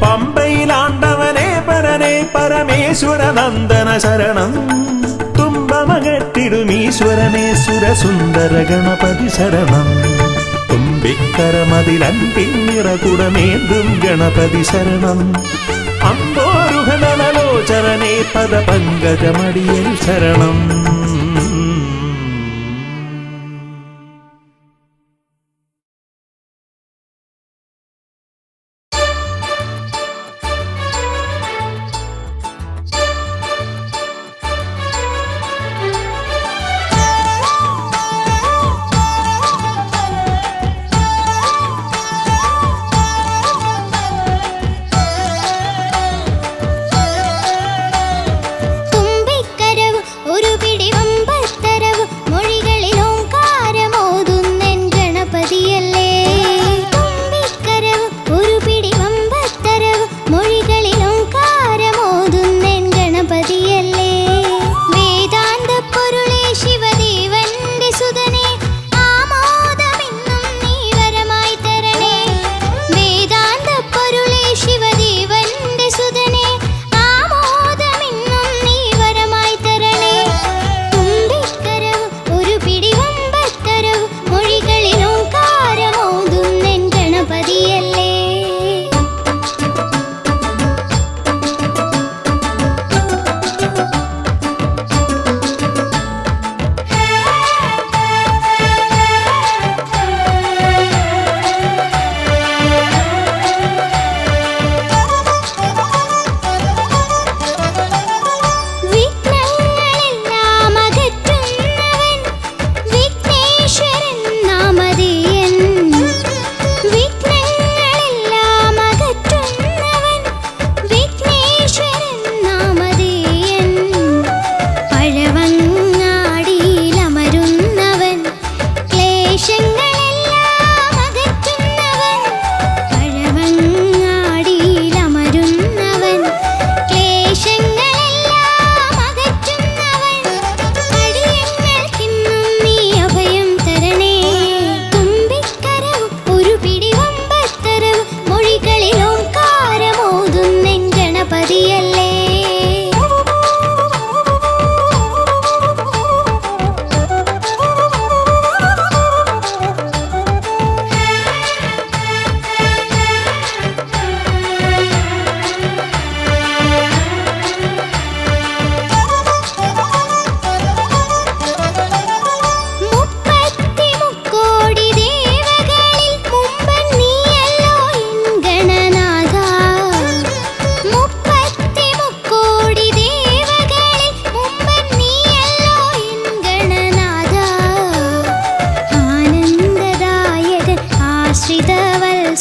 പമ്പയിലാണ്ടവനെ പരനെ പരമേശ്വരനന്ദന ശരണം തുമ്പമകറ്റിടുമീശ്വരനെ സുരസുന്ദര ഗണപതി ശരണം തുമ്പിക്കരമതിലൻപിൻ നിറകുടമേന്തും ഗണപതി ശരണം അമ്പോരുഹദളലോചനനെ പദപങ്കജമടിയനു ശരണം തുമ്പിക്കരവ് ഒരു പിടിവം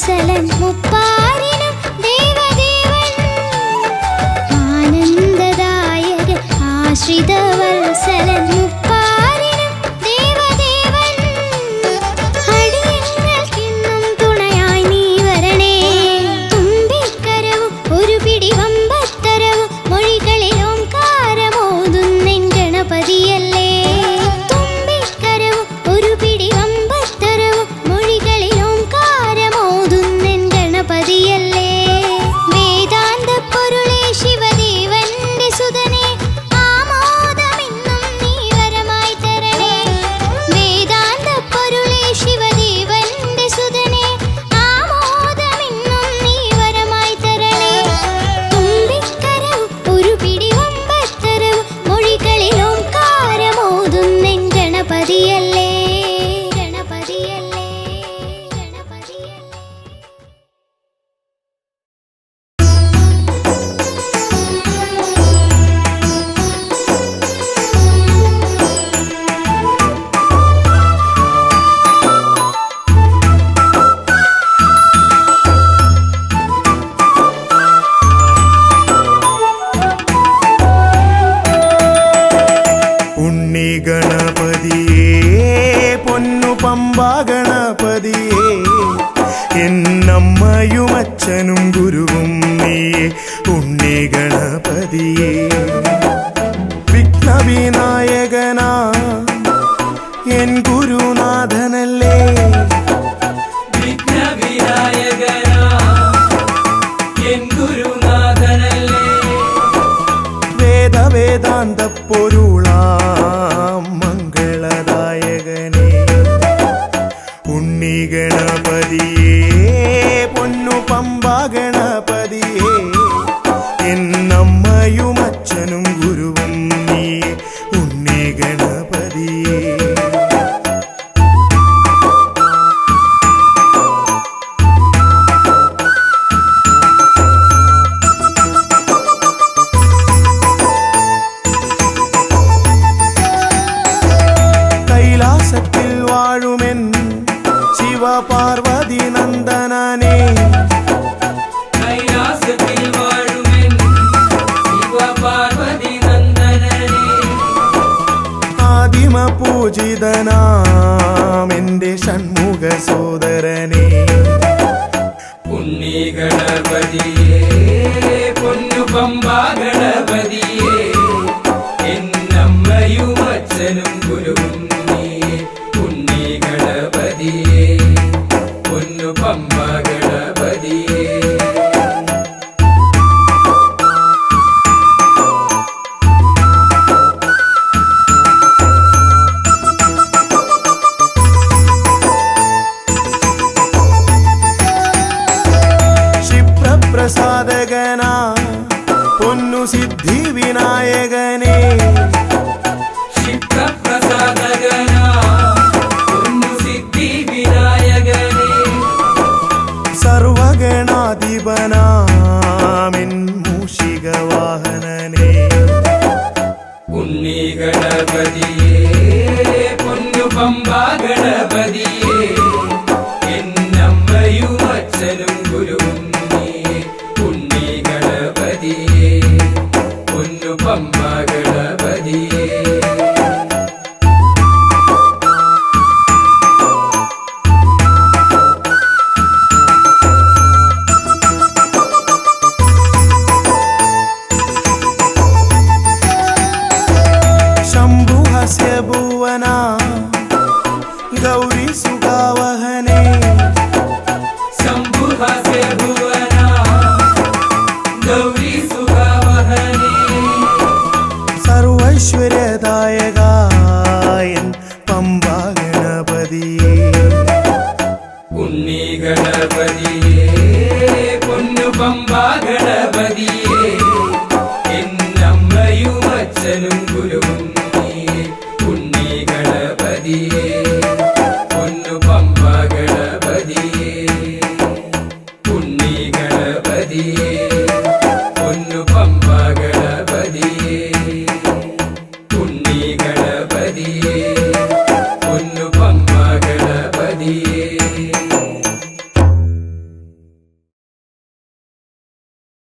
വത്സലൻ മുപ്പാരിനും ദേവദേവൻ ആനന്ദദായകൻ ആശ്രിത വത്സലൻ മുപ്പാരിനും ദേവദേവൻ അടിയങ്ങൾക്കിന്നും തുണയായി നീ വരണേ തുമ്പിക്കരവും ഒരു പിടി വമ്പത്തരവും മൊഴികളിൽ ഓംകാരമോതുന്നെൻ ഗണപതിയല്ലേ തുമ്പിക്കരവും ഒരു പിടി വമ്പത്തരവും മൊഴികളിൽ ഓംകാരമോതുന്നെൻ ഗണപതിയല്ലേ വേദാന്ത പൊരുളേ ശിവദേവന്റെ സുതനെ ആമോദമിന്നും നീ വരമായി തരണേ വേദാന്ത പൊരുളേ ശിവദേവന്റെ സുതനെ ആമോദമിന്നും നീ വരമായി തരണേ തുമ്പിക്കരവും ഒരു പിടി വമ്പത്തരവും മൊഴികളിൽ ഓംകാരമോതുന്നെൻ ഗണപതിയല്ലേ ഗണപതിയല്ലേ ഗണപതിയല്ലേ ഉണ്ണി ഗണപതിയേ പൊന്നു പമ്പാ ഗണപതിയേ എന്നമ്മയും അച്ഛനും ഗുരുവും നീയേ ഉണ്ണി ഗണപതിയേ വിഘ്നവിനായകനാ എൻ ഗുരുനാഥനല്ലേ വേദാന്ത പൊരുളാം മംഗളദായകനേ ഉണ്ണി ഗണപതിയേ പൊന്നു പമ്പാ ഗണപതിയേ എന്നമ്മയും അച്ഛനും ഗുരുവും നീയേ ഉണ്ണി ഗണപതിയേ കൈലാസത്തിൽ വാഴുമെൻ ശിവപാർവതി നന്ദനനേ ആദിമ പൂജിതനാം എന്റെ ഷൺമുഖ സോദരനേ ഉണ്ണി ഗണപതിയേ പൊന്നു പമ്പാ ഗണപതിയേ എന്നമ്മയും അച്ഛനും ഗുരുവും നീയേ ഉണ്ണി ഗണപതിയേ പൊന്നു പമ്പാ ഗണപതിയേ ക്ഷിപ്രപ്രസാദകനാ പൊന്നു സിദ്ധി വിനായകനേ ക്ഷിപ്രപ്രസാദകനാ പൊന്നു സിദ്ധി വിനായകനേ സർവഗണാധിപനാമിൻ മൂഷിക വാഹനനേ ഉണ്ണി ഗണപതിയേ പൊന്നു പമ്പാ ഗണപതിയേ എന്നമ്മയും അച്ഛനും ഗുരുവും നീയേ ഉണ്ണി ഗണപതിയേ പൊന്നു പമ്പാ ഗണപതിയേ ശംഭുഹസ്യ ഭുവന ഗൗരി സുഗാവഹനേ ശംഭുഹസ്യ ഭുവന ഗൗരി സുഗാവഹനേ സർവൈശ്വര്യദായകായൻ പമ്പാ ഗണപതിയേ ഉണ്ണി ഗണപതിയേ പൊന്നു പമ്പാ ഗണപതിയേ എന്നമ്മയും അച്ഛനും ഗുരുവും നീയേ ഉണ്ണി ഗണപതിയേ പൊന്നു പമ്പാ ഗണപതിയേ ഉണ്ണി ഗണപതിയേ പൊന്നു പമ്പാ ഗണപതിയേ ഉണ്ണി ഗണപതിയേ പൊന്നു പമ്പാ ഗണപതിയേ